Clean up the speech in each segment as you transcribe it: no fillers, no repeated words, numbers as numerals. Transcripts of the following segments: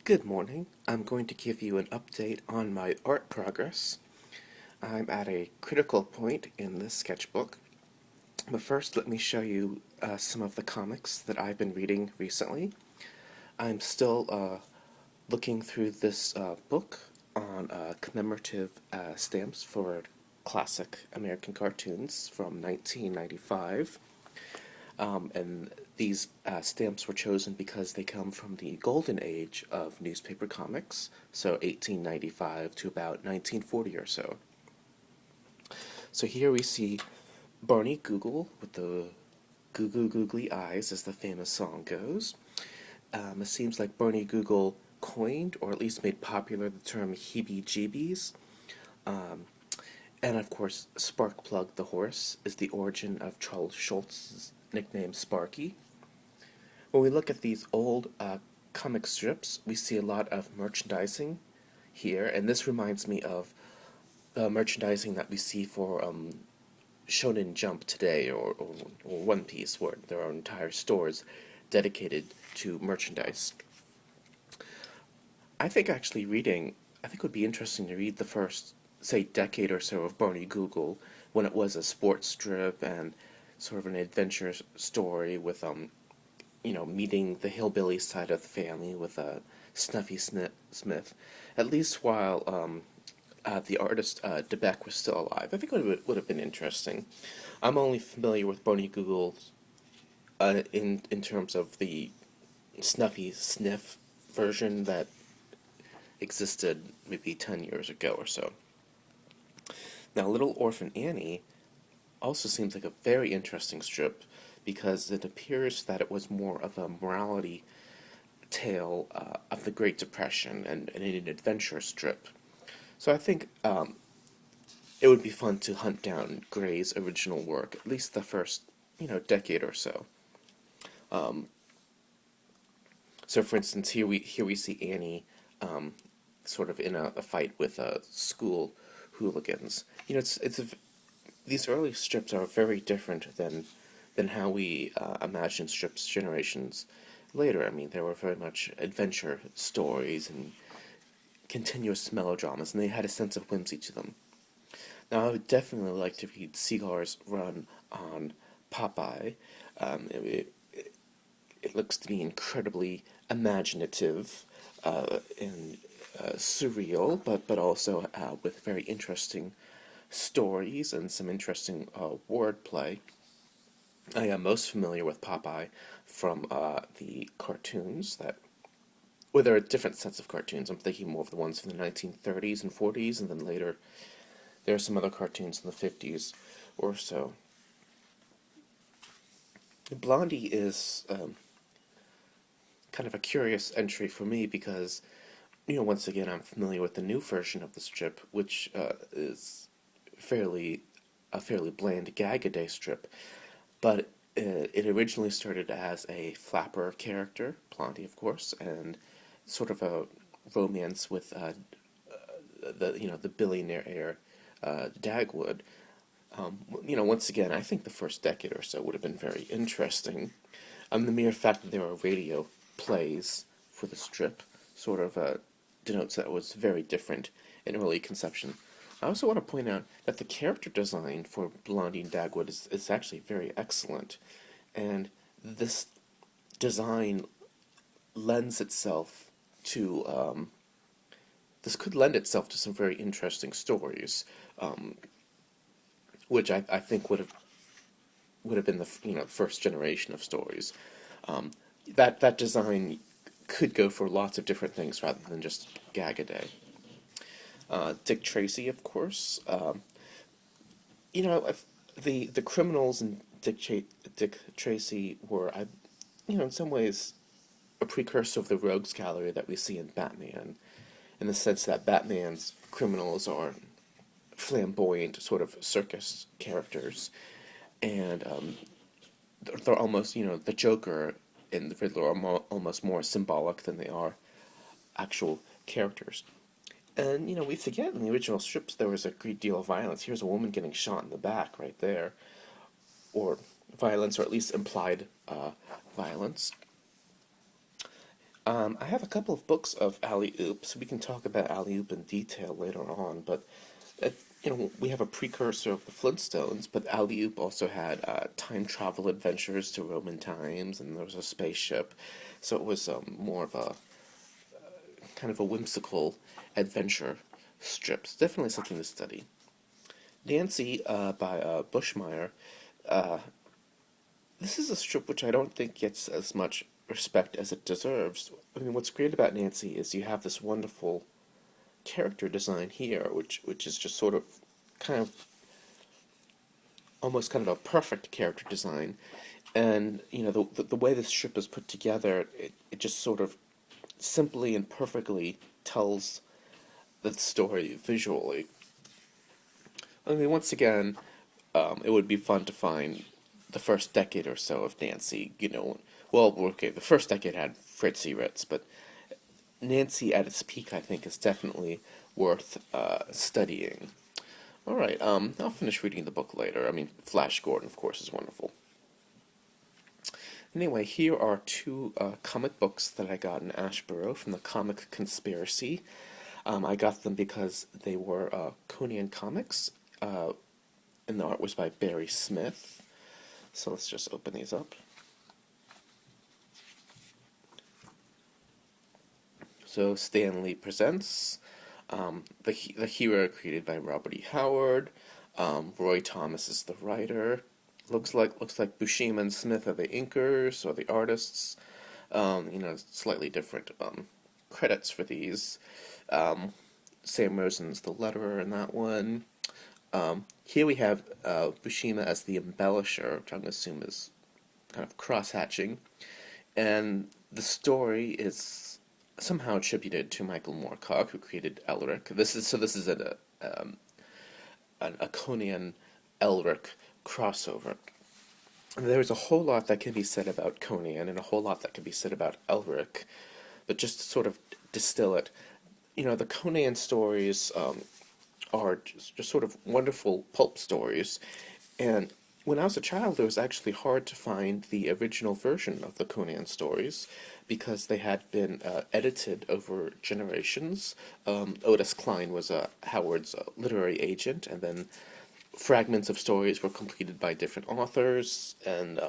Good morning. I'm going to give you an update on my art progress. I'm at a critical point in this sketchbook, but first let me show you some of the comics that I've been reading recently. I'm still looking through this book on commemorative stamps for classic American cartoons from 1995. And these stamps were chosen because they come from the golden age of newspaper comics, so 1895 to about 1940 or so. So here we see Barney Google with the goo goo googly eyes, as the famous song goes. It seems like Barney Google coined, or at least made popular, the term heebie-jeebies. Um, and of course, Sparkplug the horse is the origin of Charles Schultz's nickname Sparky. When we look at these old comic strips, we see a lot of merchandising here, and this reminds me of the merchandising that we see for Shonen Jump today, or One Piece, where there are entire stores dedicated to merchandise. I think it would be interesting to read the first, say, decade or so of Barney Google, when it was a sports strip and sort of an adventure story with, meeting the hillbilly side of the family with Snuffy Smith, at least while the artist DeBeck was still alive. I think it would have been interesting. I'm only familiar with Barney Google in terms of the Snuffy Sniff version that existed maybe 10 years ago or so. Now, Little Orphan Annie also seems like a very interesting strip because it appears that it was more of a morality tale of the Great Depression and an adventure strip. So I think it would be fun to hunt down Gray's original work, at least the first, decade or so. Um, so, for instance, here we see Annie sort of in a fight with school hooligans. These early strips are very different than how we imagine strips generations later. I mean, they were very much adventure stories and continuous melodramas, and they had a sense of whimsy to them. Now, I would definitely like to read Seagar's run on Popeye. It looks to be incredibly imaginative and surreal, but also with very interesting stories and some interesting wordplay. I am most familiar with Popeye from the cartoons well, there are different sets of cartoons. I'm thinking more of the ones from the 1930s and 40s, and then later there are some other cartoons in the 50s or so. Blondie is kind of a curious entry for me because, once again, I'm familiar with the new version of the strip, which is a fairly bland gag-a-day strip, but it originally started as a flapper character, Blondie, of course, and sort of a romance with the billionaire Dagwood. Once again, I think the first decade or so would have been very interesting. The mere fact that there are radio plays for the strip sort of denotes that it was very different in early conception. I also want to point out that the character design for Blondie and Dagwood is actually very excellent, and this design lends itself to this could lend itself to some very interesting stories, which I think would have been the first generation of stories. That design could go for lots of different things rather than just gag a day. Dick Tracy, of course. The criminals in Dick Tracy were, in some ways, a precursor of the rogues gallery that we see in Batman, in the sense that Batman's criminals are flamboyant sort of circus characters, and they're almost, the Joker and the Riddler are almost more symbolic than they are actual characters. And, we forget in the original strips there was a great deal of violence. Here's a woman getting shot in the back right there. Or violence, or at least implied violence. I have a couple of books of Alley-Oop, so we can talk about Alley-Oop in detail later on, but uh, we have a precursor of the Flintstones, but Alley-Oop also had time travel adventures to Roman times, and there was a spaceship, so it was more of a kind of a whimsical adventure strip. It's definitely something to study. Nancy by Bushmeyer. Uh, this is a strip which I don't think gets as much respect as it deserves. I mean, what's great about Nancy is you have this wonderful character design here, which is just sort of kind of almost kind of a perfect character design, and the way this strip is put together, it just sort of simply and perfectly tells the story visually. I mean, once again, it would be fun to find the first decade or so of Nancy. Well, okay, the first decade had Fritzy Ritz, but Nancy at its peak, I think, is definitely worth studying. All right, I'll finish reading the book later. I mean, Flash Gordon, of course, is wonderful. Anyway, here are two comic books that I got in Ashboro from the Comic Conspiracy. I got them because they were Conan comics, and the art was by Barry Smith. So let's just open these up. So Stan Lee presents the hero created by Robert E. Howard. Roy Thomas is the writer. Looks like Buscema and Smith are the inkers or the artists. Slightly different credits for these. Sam Rosen's the letterer in that one. Here we have Buscema as the embellisher, which I'm going to assume is kind of cross-hatching. And the story is somehow attributed to Michael Moorcock, who created Elric. This is a Conan Elric crossover. And there's a whole lot that can be said about Conan and a whole lot that can be said about Elric, but just to sort of distill it, the Conan stories are just sort of wonderful pulp stories, and when I was a child, it was actually hard to find the original version of the Conan stories because they had been edited over generations. Otis Klein was Howard's literary agent, and then fragments of stories were completed by different authors, and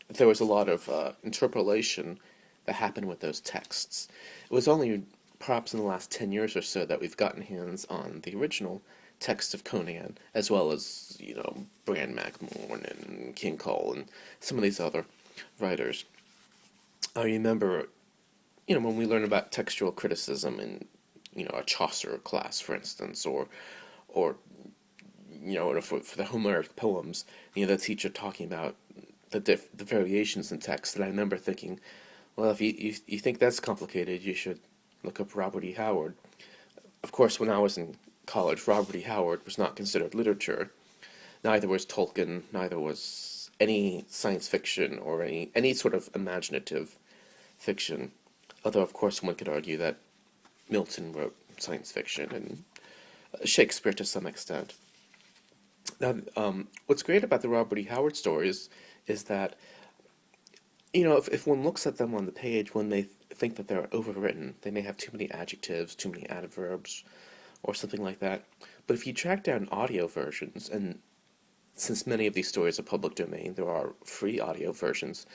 there was a lot of interpolation that happened with those texts. It was only perhaps in the last 10 years or so that we've gotten hands on the original text of Conan, as well as, Bran McMorn and King Cole and some of these other writers. I remember, when we learn about textual criticism in, a Chaucer class, for instance, or for the Homeric poems, the teacher talking about the variations in text, and I remember thinking, well, if you think that's complicated, you should look up Robert E. Howard. Of course, when I was in college, Robert E. Howard was not considered literature. Neither was Tolkien, neither was any science fiction or any sort of imaginative fiction. Although, of course, one could argue that Milton wrote science fiction and Shakespeare to some extent. Now, what's great about the Robert E. Howard stories is that, if one looks at them on the page, one may think that they're overwritten. They may have too many adjectives, too many adverbs, or something like that. But if you track down audio versions, and since many of these stories are public domain, there are free audio versions,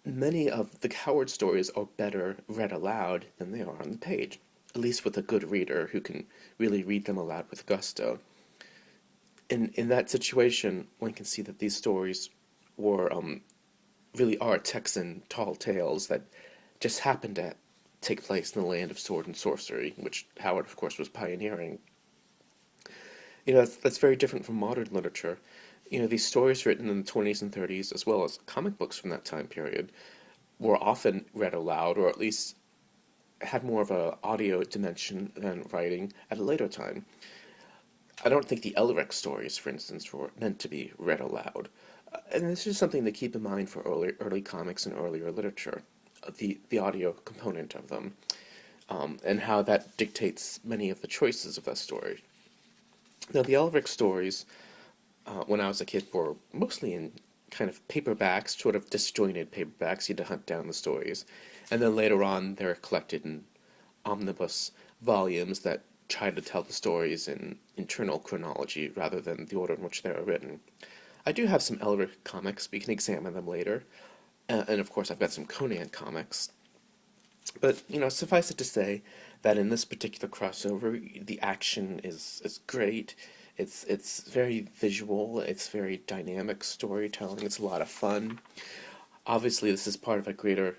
many of the Howard stories are better read aloud than they are on the page, at least with a good reader who can really read them aloud with gusto. In that situation, one can see that these stories were really are Texan tall tales that just happened to take place in the land of sword and sorcery, which Howard, of course, was pioneering. That's very different from modern literature. These stories written in the 20s and 30s, as well as comic books from that time period, were often read aloud, or at least had more of an audio dimension than writing at a later time. I don't think the Elric stories, for instance, were meant to be read aloud. And this is something to keep in mind for early comics and earlier literature, the audio component of them, and how that dictates many of the choices of a story. Now, the Elric stories, when I was a kid, were mostly in kind of paperbacks, sort of disjointed paperbacks. You had to hunt down the stories. And then later on, they're collected in omnibus volumes that try to tell the stories in internal chronology rather than the order in which they were written. I do have some Elric comics. We can examine them later. And of course, I've got some Conan comics. But, suffice it to say that in this particular crossover, the action is great. It's very visual. It's very dynamic storytelling. It's a lot of fun. Obviously, this is part of a greater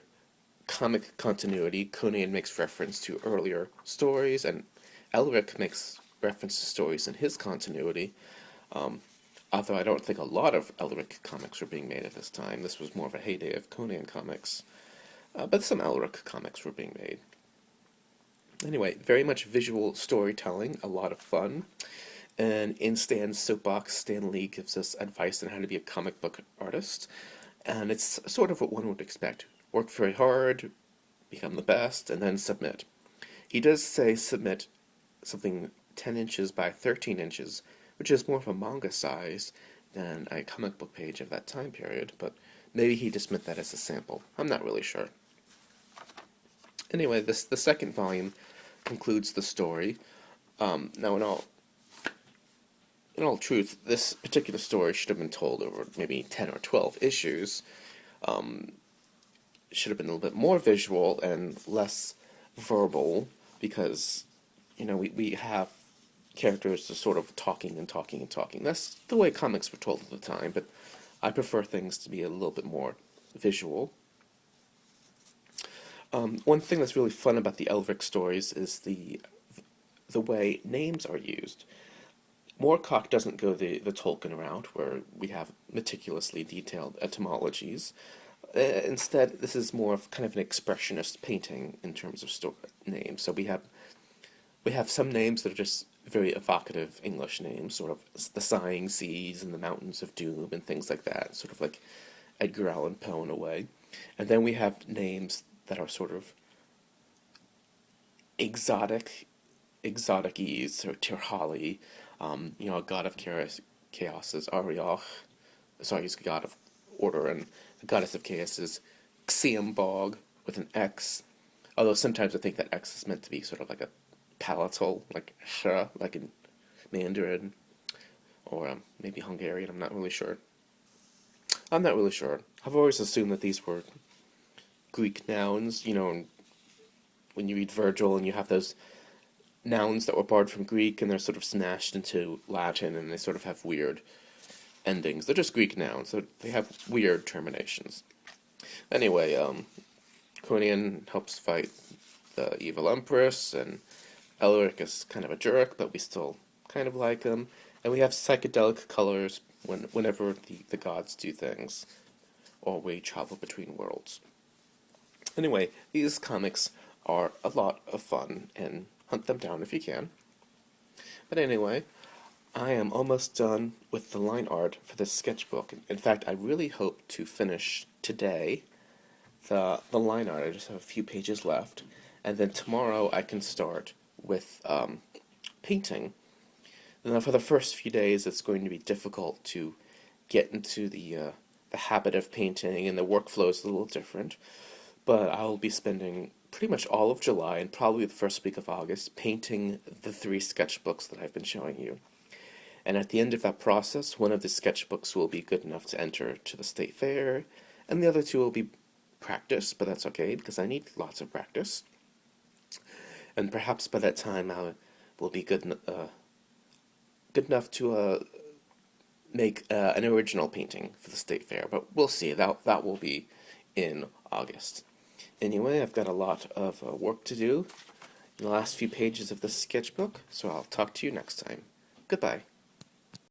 comic continuity. Conan makes reference to earlier stories, and Elric makes reference to stories in his continuity. Although I don't think a lot of Elric comics were being made at this time. This was more of a heyday of Conan comics. But some Elric comics were being made. Anyway, very much visual storytelling, a lot of fun. And in Stan's soapbox, Stan Lee gives us advice on how to be a comic book artist. And it's sort of what one would expect. Work very hard, become the best, and then submit. He does say submit something 10 inches by 13 inches, which is more of a manga size than a comic book page of that time period, but maybe he just meant that as a sample. I'm not really sure. Anyway, the second volume concludes the story. Now, in all truth, this particular story should have been told over maybe 10 or 12 issues. Should have been a little bit more visual and less verbal, because, we have characters just sort of talking and talking and talking. That's the way comics were told at the time, but I prefer things to be a little bit more visual. One thing that's really fun about the Elric stories is the way names are used. Moorcock doesn't go the Tolkien route, where we have meticulously detailed etymologies. Instead, this is more of kind of an expressionist painting in terms of names. So we have some names that are just very evocative English names, sort of the Sighing Seas and the Mountains of Doom and things like that, sort of like Edgar Allan Poe in a way. And then we have names that are sort of exotic-ese, or Tirhali. A god of chaos is Arioch. Sorry, he's a god of order, and the goddess of chaos is Xiambog with an X. Although sometimes I think that X is meant to be sort of like a palatal, like sh, like in Mandarin, or maybe Hungarian. I'm not really sure. I've always assumed that these were Greek nouns. When you read Virgil and you have those nouns that were borrowed from Greek and they're sort of smashed into Latin and they sort of have weird endings. They're just Greek nouns, so they have weird terminations. Anyway, Conan helps fight the evil empress, and Elric is kind of a jerk, but we still kind of like him. And we have psychedelic colors whenever the gods do things, or we travel between worlds. Anyway, these comics are a lot of fun, and hunt them down if you can. But anyway, I am almost done with the line art for this sketchbook. In fact, I really hope to finish today the line art. I just have a few pages left, and then tomorrow I can start with painting. Now, for the first few days, it's going to be difficult to get into the habit of painting, and the workflow is a little different. But I'll be spending pretty much all of July and probably the first week of August painting the 3 sketchbooks that I've been showing you. And at the end of that process, one of the sketchbooks will be good enough to enter to the state fair, and the other 2 will be practice, but that's okay because I need lots of practice. And perhaps by that time I will be good enough to make an original painting for the state fair, but we'll see. That will be in August. Anyway, I've got a lot of work to do in the last few pages of this sketchbook, so I'll talk to you next time. Goodbye.